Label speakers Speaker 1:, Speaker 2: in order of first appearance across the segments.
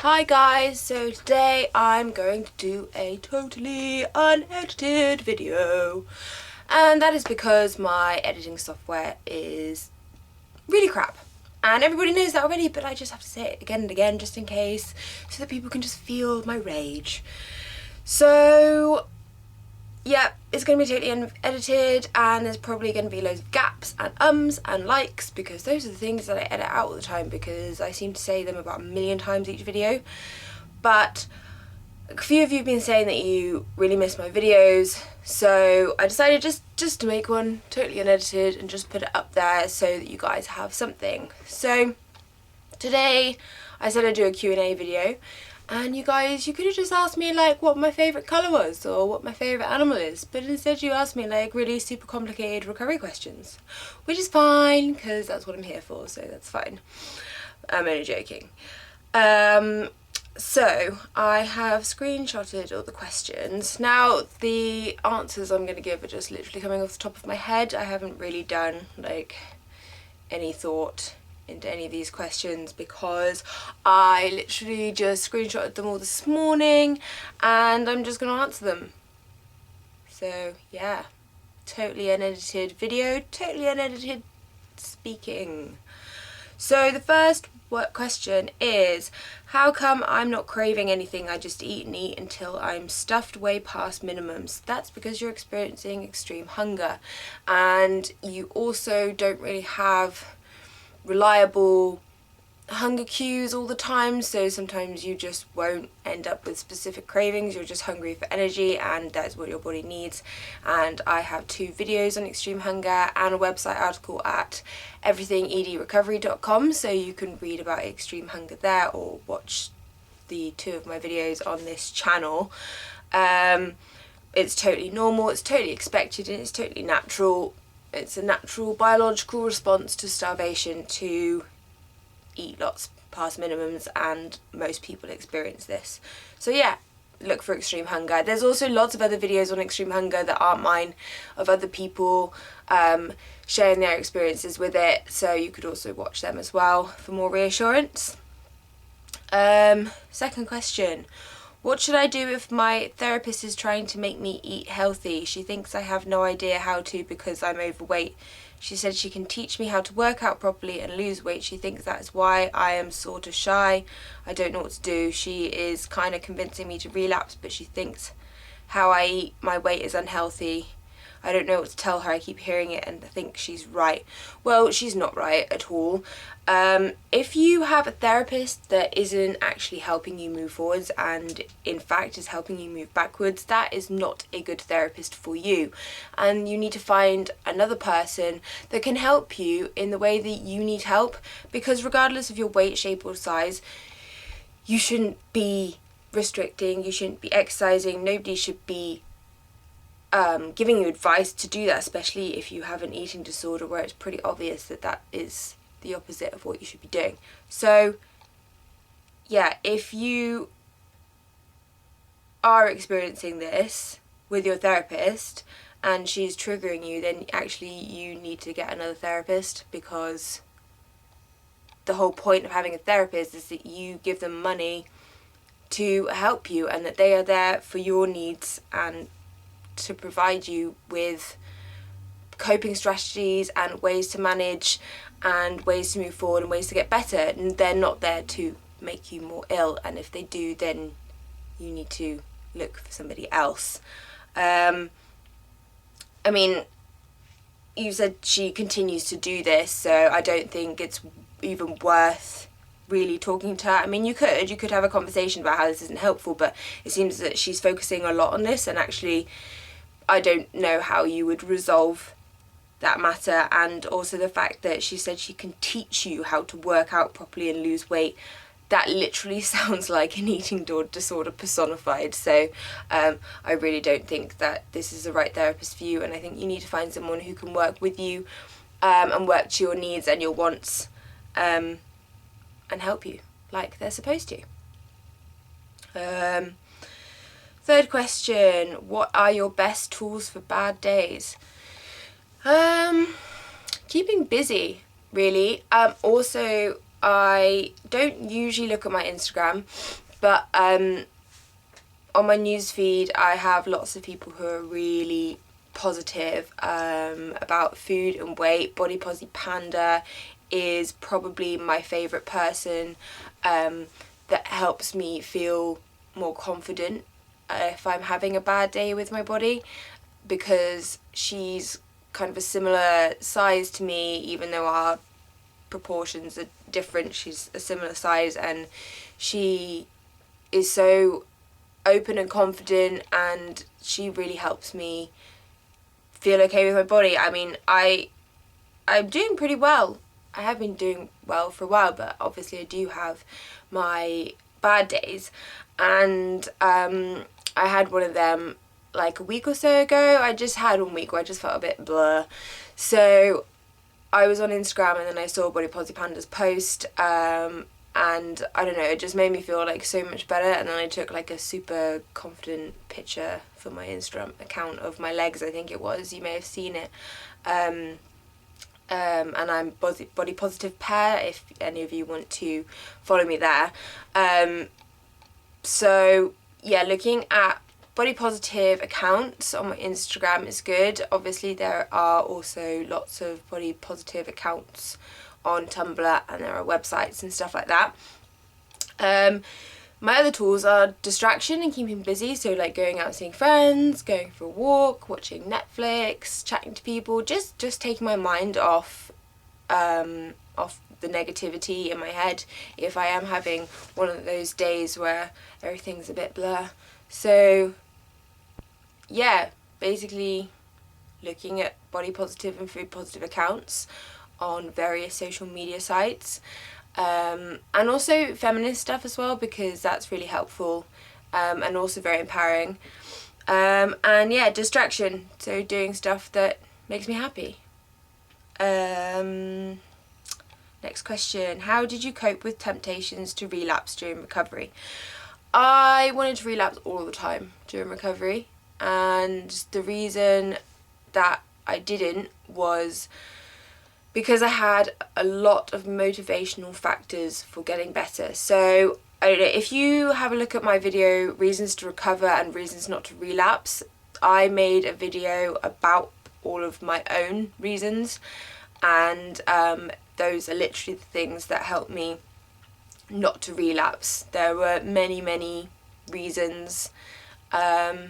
Speaker 1: Hi guys, so today I'm going to do a totally unedited video, and that is because my editing software is really crap, and everybody knows that already, but I just have to say it again and again just in case, so that people can just feel my rage. So yeah, it's going to be totally unedited, and there's probably going to be loads of gaps and ums and likes, because those are the things that I edit out all the time, because I seem to say them about a million times each video. But a few of you have been saying that you really miss my videos, so I decided just to make one totally unedited and just put it up there so that you guys have something. So today I said I'd do a Q&A video, and you guys, you could have just asked me like what my favourite colour was or what my favourite animal is, but instead you asked me like really super complicated recovery questions, which is fine because that's what I'm here for, so that's fine. I'm only joking. So I have screenshotted all the questions. Now the answers I'm going to give are just literally coming off the top of my head. I haven't really done like any thought into any of these questions because I literally just screenshotted them all this morning and I'm just going to answer them. So yeah, totally unedited video, totally unedited speaking. So the first question is, how come I'm not craving anything? I just eat and eat until I'm stuffed way past minimums. That's because you're experiencing extreme hunger, and you also don't really have reliable hunger cues all the time, so sometimes you just won't end up with specific cravings. You're just hungry for energy, and that's what your body needs. And I have 2 videos on extreme hunger and a website article at everythingedrecovery.com, so you can read about extreme hunger there or watch the 2 of my videos on this channel. It's totally normal, it's totally expected, and it's totally natural. It's a natural biological response to starvation to eat lots past minimums, and most people experience this. So yeah, look for extreme hunger. There's also lots of other videos on extreme hunger that aren't mine, of other people sharing their experiences with it, so you could also watch them as well for more reassurance. Second question. What should I do if my therapist is trying to make me eat healthy? She thinks I have no idea how to because I'm overweight. She said she can teach me how to work out properly and lose weight. She thinks that is why I am sort of shy. I don't know what to do. She is kind of convincing me to relapse, but she thinks how I eat my weight is unhealthy. I don't know what to tell her. I keep hearing it and I think she's right. Well, she's not right at all. If you have a therapist that isn't actually helping you move forwards and in fact is helping you move backwards, that is not a good therapist for you. And you need to find another person that can help you in the way that you need help, because regardless of your weight, shape or size, you shouldn't be restricting, you shouldn't be exercising, nobody should be giving you advice to do that, especially if you have an eating disorder where it's pretty obvious that that is the opposite of what you should be doing. So yeah, if you are experiencing this with your therapist and she's triggering you, then actually you need to get another therapist, because the whole point of having a therapist is that you give them money to help you and that they are there for your needs and to provide you with coping strategies and ways to manage and ways to move forward and ways to get better, and they're not there to make you more ill, and if they do, then you need to look for somebody else. I mean, you said she continues to do this, so I don't think it's even worth really talking to her. I mean, you could have a conversation about how this isn't helpful, but it seems that she's focusing a lot on this, and actually I don't know how you would resolve that matter. And also the fact that she said she can teach you how to work out properly and lose weight, that literally sounds like an eating disorder personified. So I really don't think that this is the right therapist for you, and I think you need to find someone who can work with you and work to your needs and your wants and help you like they're supposed to. Third question, what are your best tools for bad days? Keeping busy, really. Also, I don't usually look at my Instagram, but on my newsfeed I have lots of people who are really positive about food and weight. Body Positive Panda is probably my favourite person that helps me feel more confident if I'm having a bad day with my body, because she's kind of a similar size to me, even though our proportions are different. She's a similar size, and she is so open and confident, and she really helps me feel okay with my body. I mean, I'm doing pretty well. I have been doing well for a while, but obviously I do have my bad days, and I had one of them like a week or so ago. I just had 1 week where I just felt a bit blur, so I was on Instagram and then I saw Body Positive Panda's post, and I don't know, it just made me feel like so much better. And then I took like a super confident picture for my Instagram account of my legs, I think it was, you may have seen it. And I'm Body Positive Pear, if any of you want to follow me there. So yeah, looking at body positive accounts on my Instagram is good. Obviously there are also lots of body positive accounts on Tumblr, and there are websites and stuff like that. My other tools are distraction and keeping busy, so like going out seeing friends, going for a walk, watching Netflix, chatting to people, just taking my mind off the negativity in my head if I am having one of those days where everything's a bit blur. So yeah, basically looking at body positive and food positive accounts on various social media sites, and also feminist stuff as well, because that's really helpful, and also very empowering. And yeah, distraction, so doing stuff that makes me happy. Next question, how did you cope with temptations to relapse during recovery? I wanted to relapse all the time during recovery, and the reason that I didn't was because I had a lot of motivational factors for getting better. So I don't know, if you have a look at my video Reasons to Recover and Reasons Not to Relapse, I made a video about all of my own reasons, and those are literally the things that helped me not to relapse. There were many reasons. I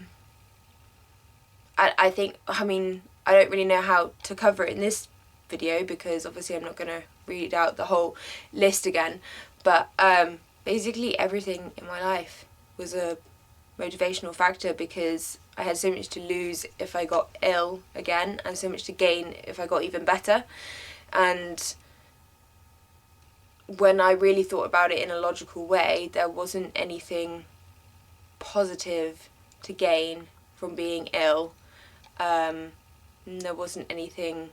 Speaker 1: think, I mean, I don't really know how to cover it in this video because obviously I'm not going to read out the whole list again, but basically everything in my life was a motivational factor, because I had so much to lose if I got ill again and so much to gain if I got even better. And when I really thought about it in a logical way, there wasn't anything positive to gain from being ill. There wasn't anything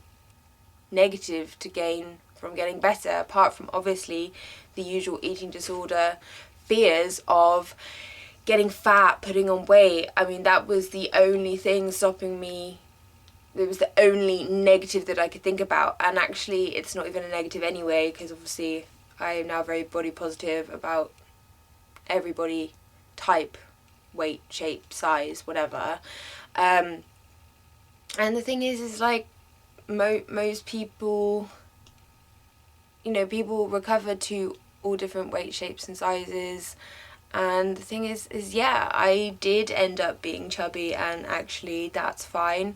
Speaker 1: negative to gain from getting better, apart from obviously the usual eating disorder fears of getting fat, putting on weight. I mean, that was the only thing stopping me. It was the only negative that I could think about, and actually it's not even a negative anyway, because obviously I am now very body positive about every body type, weight, shape, size, whatever. And the thing is like most people, you know, people recover to all different weight shapes and sizes. And the thing is yeah, I did end up being chubby, and actually that's fine.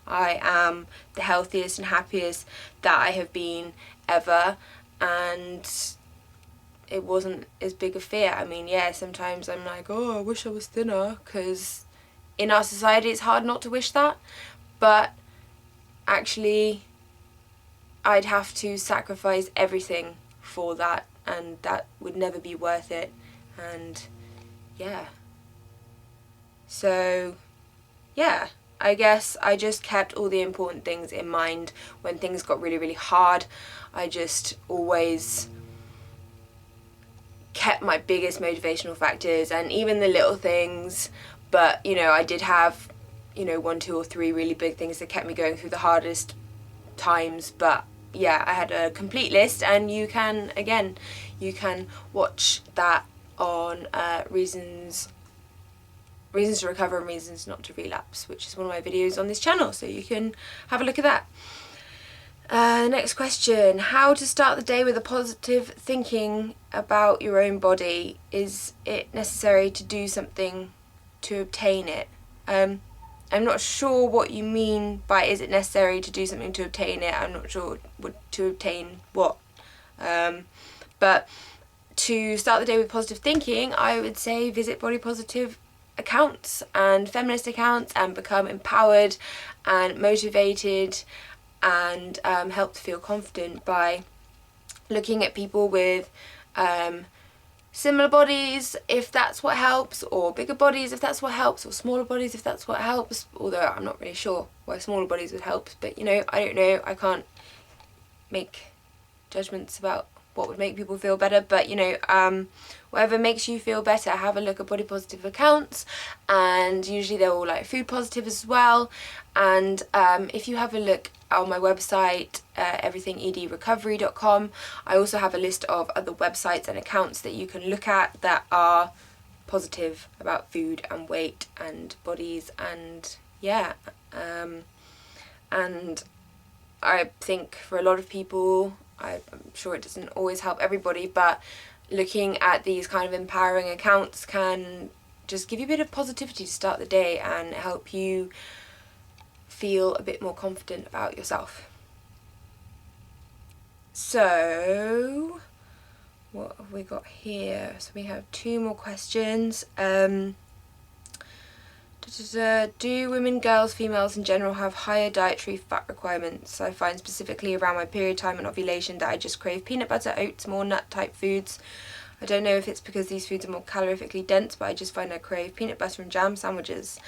Speaker 1: I am the healthiest and happiest that I have been ever, and it wasn't as big a fear. I mean, yeah, sometimes I'm like, oh, I wish I was thinner, because in our society it's hard not to wish that, but actually I'd have to sacrifice everything for that, and that would never be worth it. And yeah, so yeah, I guess I just kept all the important things in mind. When things got really hard, I just always kept my biggest motivational factors, and even the little things. But you know, I did have, you know, 1, 2 or 3 really big things that kept me going through the hardest times, but yeah, I had a complete list, and you can watch that on reasons to recover and reasons not to relapse, which is one of my videos on this channel, so you can have a look at that. Next question, how to start the day with a positive thinking about your own body. Is it necessary to do something to obtain it? I'm not sure what you mean by is it necessary to do something to obtain it. I'm not sure to obtain what. But to start the day with positive thinking, I would say visit body positive accounts and feminist accounts and become empowered and motivated and help to feel confident by looking at people with similar bodies, if that's what helps, or bigger bodies if that's what helps, or smaller bodies if that's what helps, although I'm not really sure why smaller bodies would help, but you know, I don't know, I can't make judgments about what would make people feel better, but you know, whatever makes you feel better, have a look at body positive accounts, and usually they're all like food positive as well. And if you have a look on my website, everythingedrecovery.com, I also have a list of other websites and accounts that you can look at that are positive about food and weight and bodies, and yeah, and I think for a lot of people, I'm sure it doesn't always help everybody, but looking at these kind of empowering accounts can just give you a bit of positivity to start the day and help you feel a bit more confident about yourself. So, what have we got here? So we have 2 more questions. Do women, girls, females in general have higher dietary fat requirements? I find specifically around my period time and ovulation that I just crave peanut butter, oats, more nut type foods. I don't know if it's because these foods are more calorifically dense, but I just find I crave peanut butter and jam sandwiches.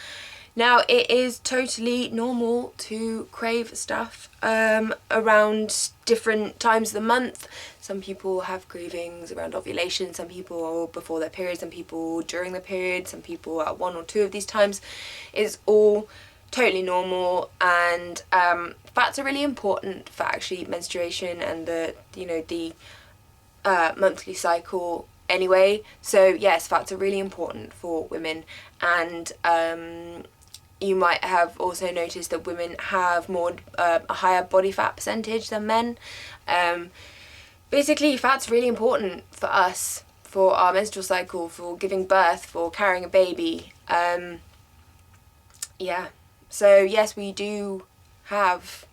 Speaker 1: Now, it is totally normal to crave stuff around different times of the month. Some people have cravings around ovulation, some people before their period, some people during the period, some people at 1 or 2 of these times. It's all totally normal, and fats are really important for actually menstruation and the monthly cycle anyway. So yes, fats are really important for women, and you might have also noticed that women have a higher body fat percentage than men. Basically, fat's really important for us, for our menstrual cycle, for giving birth, for carrying a baby. Yeah, so yes, we do have,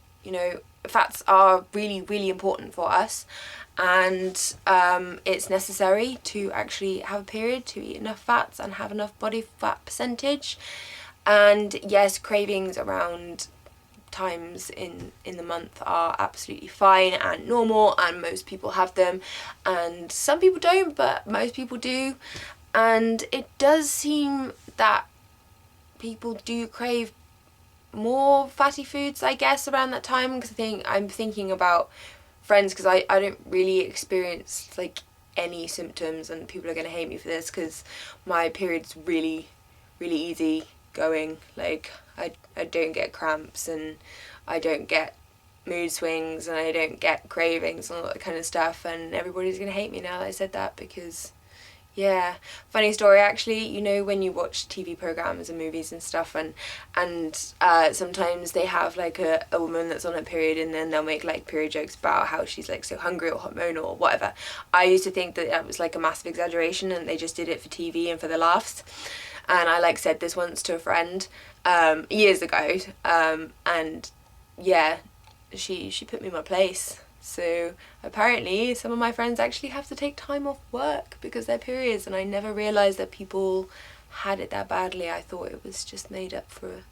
Speaker 1: fats are really, really important for us, and it's necessary to actually have a period, to eat enough fats and have enough body fat percentage. And yes, cravings around times in the month are absolutely fine and normal, and most people have them, and some people don't, but most people do. And it does seem that people do crave more fatty foods, I guess, around that time, because I'm thinking about friends, because I don't really experience like any symptoms, and people are going to hate me for this because my period's really, really easy going. Like I don't get cramps, and I don't get mood swings, and I don't get cravings and all that kind of stuff, and everybody's gonna hate me now that I said that, because yeah, funny story actually, when you watch TV programs and movies and stuff, and sometimes they have like a woman that's on her period, and then they'll make like period jokes about how she's like so hungry or hormonal or whatever. I used to think that was like a massive exaggeration, and they just did it for TV and for the laughs. And I said this once to a friend years ago, and yeah, she put me in my place. So apparently some of my friends actually have to take time off work because they're periods, and I never realised that people had it that badly. I thought it was just made up for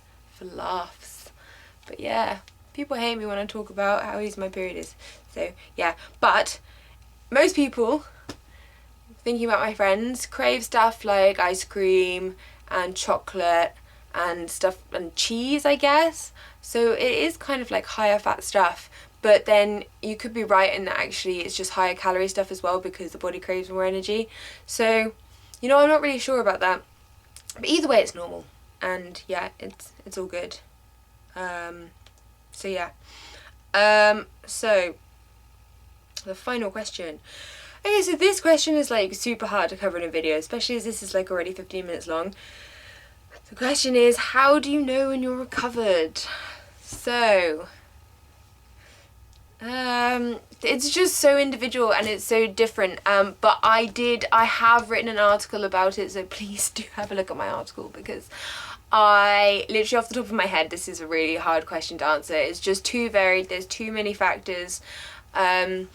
Speaker 1: laughs. But yeah, people hate me when I talk about how easy my period is. So yeah, but most people, thinking about my friends, crave stuff like ice cream and chocolate and stuff, and cheese, I guess. So it is kind of like higher fat stuff, but then you could be right in that actually it's just higher calorie stuff as well, because the body craves more energy. So I'm not really sure about that, but either way it's normal, and yeah, it's all good. So yeah, so The final question. Okay, so this question is like super hard to cover in a video, especially as this is like already 15 minutes long. The question is, how do you know when you're recovered? So, it's just so individual and it's so different. But I have written an article about it, so please do have a look at my article, because I literally, off the top of my head, this is a really hard question to answer. It's just too varied. There's too many factors. I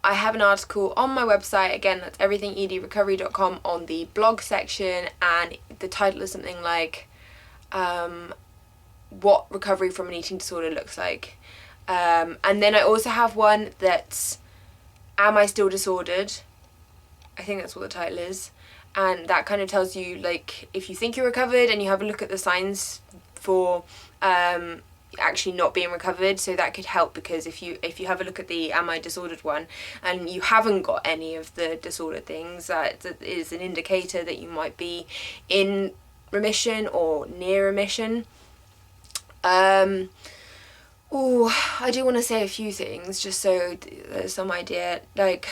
Speaker 1: have an article on my website, again, that's everythingedrecovery.com, on the blog section, and the title is something like what recovery from an eating disorder looks like. And then I also have one that's Am I Still Disordered? I think that's what the title is. And that kind of tells you, like, if you think you're recovered, and you have a look at the signs for actually not being recovered. So that could help, because if you have a look at the Am I Disordered one and you haven't got any of the disorder things, that is an indicator that you might be in remission or near remission. I do want to say a few things just so there's some idea. Like,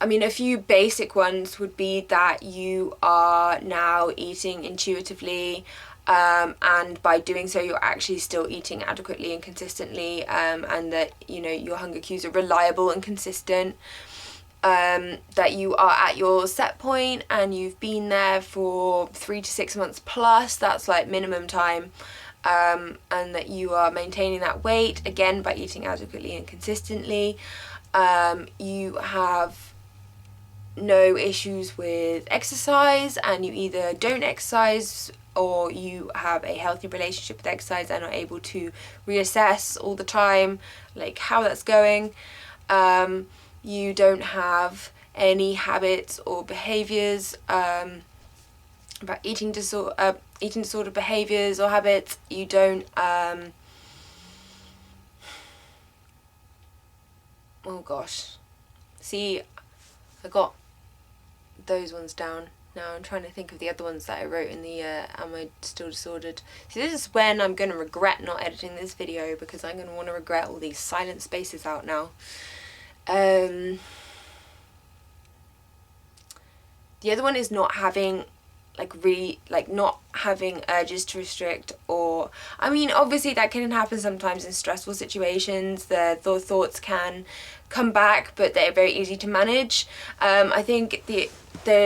Speaker 1: I mean, a few basic ones would be that you are now eating intuitively, and by doing so you're actually still eating adequately and consistently, and that, you know, your hunger cues are reliable and consistent, that you are at your set point and you've been there for 3 to 6 months plus, that's like minimum time, and that you are maintaining that weight, again, by eating adequately and consistently. You have no issues with exercise, and you either don't exercise or you have a healthy relationship with exercise and are able to reassess all the time, like, how that's going. You don't have any habits or behaviours, about eating disorder behaviours or habits. You don't, oh gosh, see, I got those ones down. Now I'm trying to think of the other ones that I wrote in the Am I Still Disordered? So this is when I'm going to regret not editing this video, because I'm going to want to regret all these silent spaces out now. The other one is not having not having urges to restrict, or, I mean, obviously that can happen sometimes in stressful situations. The thoughts can come back, but they're very easy to manage. I think the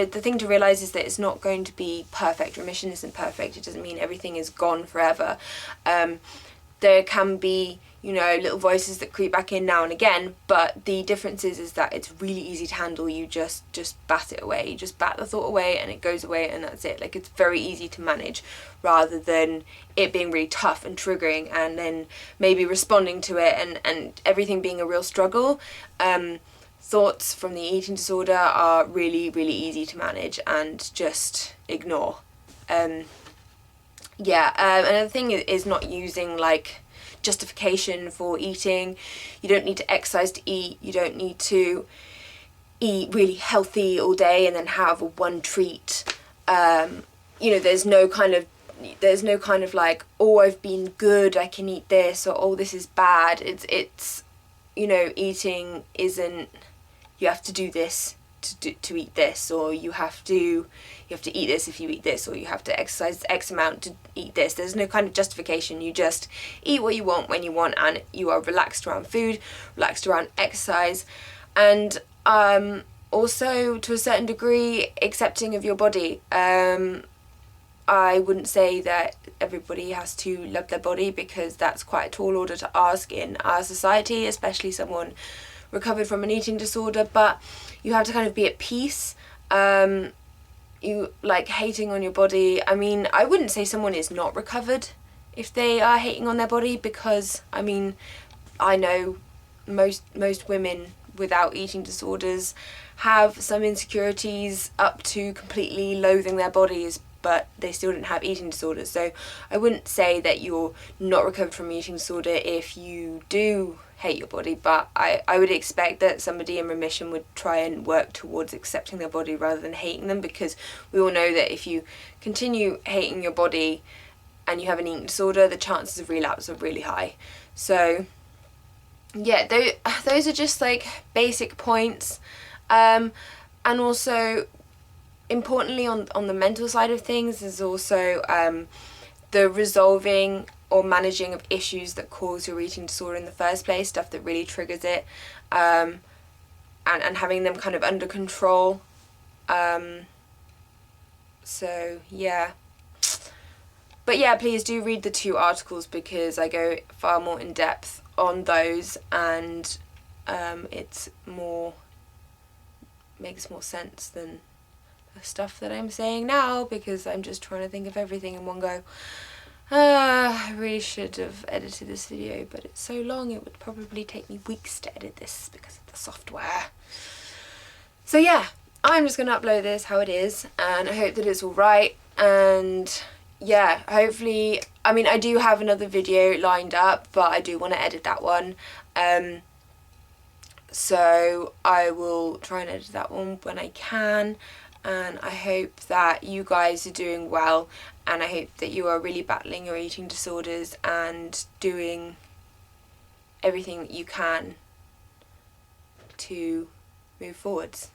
Speaker 1: thing to realise is that it's not going to be perfect. Remission isn't perfect. It doesn't mean everything is gone forever. There can be, you know, little voices that creep back in now and again, but the difference is that it's really easy to handle. You just bat it away. You just bat the thought away and it goes away, and that's it. Like, it's very easy to manage, rather than it being really tough and triggering and then maybe responding to it and everything being a real struggle. Thoughts from the eating disorder are really, really easy to manage and just ignore. Another thing is not using, like, justification for eating. You don't need to exercise to eat. You don't need to eat really healthy all day and then have one treat. There's no kind of like, oh, I've been good, I can eat this, or oh, this is bad. It's eating isn't, you have to do this to eat this, or you have to eat this if you eat this, or you have to exercise X amount to eat this. There's no kind of justification. You just eat what you want when you want, and you are relaxed around food, relaxed around exercise, and also, to a certain degree, accepting of your body. I wouldn't say that everybody has to love their body, because that's quite a tall order to ask in our society, especially someone recovered from an eating disorder, but you have to kind of be at peace. You, like, hating on your body, I mean, I wouldn't say someone is not recovered if they are hating on their body, because, I mean, I know most women without eating disorders have some insecurities up to completely loathing their bodies, but they still didn't have eating disorders. So I wouldn't say that you're not recovered from eating disorder if you do hate your body, but I would expect that somebody in remission would try and work towards accepting their body rather than hating them, because we all know that if you continue hating your body and you have an eating disorder, the chances of relapse are really high. So yeah, those are just like basic points. And also, importantly, on the mental side of things, is also the resolving or managing of issues that cause your eating disorder in the first place, stuff that really triggers it, and having them kind of under control. So yeah. But yeah, please do read the 2 articles, because I go far more in depth on those, and it's more, makes more sense than the stuff that I'm saying now, because I'm just trying to think of everything in one go. I really should have edited this video, but it's so long it would probably take me weeks to edit this because of the software. So yeah, I'm just going to upload this how it is, and I hope that it's alright. And yeah, hopefully, I mean, I do have another video lined up, but I do want to edit that one. So I will try and edit that one when I can. And I hope that you guys are doing well, and I hope that you are really battling your eating disorders and doing everything that you can to move forwards.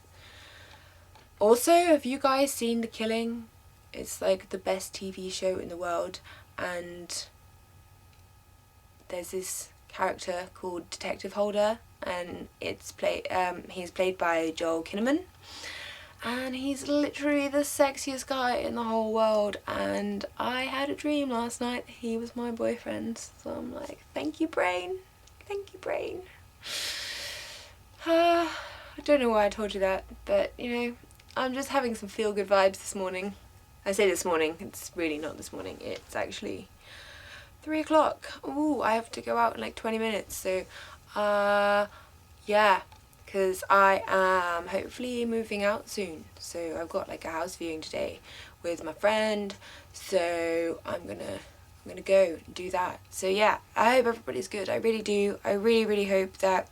Speaker 1: Also, have you guys seen The Killing? It's like the best TV show in the world, and there's this character called Detective Holder, and it's he's played by Joel Kinnaman. And he's literally the sexiest guy in the whole world, and I had a dream last night that he was my boyfriend, so I'm like, thank you brain, thank you brain. I don't know why I told you that, but you know, I'm just having some feel good vibes this morning. I say this morning, it's really not this morning, it's actually 3 o'clock. Ooh, I have to go out in like 20 minutes, so yeah, because I am hopefully moving out soon. So I've got like a house viewing today with my friend, so I'm gonna go and do that. So yeah, I hope everybody's good. I really do. I really hope that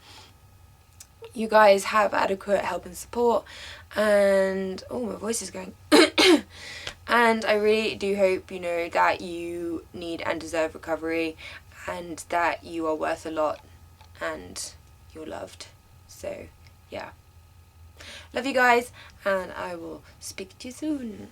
Speaker 1: you guys have adequate help and support, and oh, my voice is going. And I really do hope, you know, that you need and deserve recovery, and that you are worth a lot, and you're loved. So yeah, love you guys, and I will speak to you soon.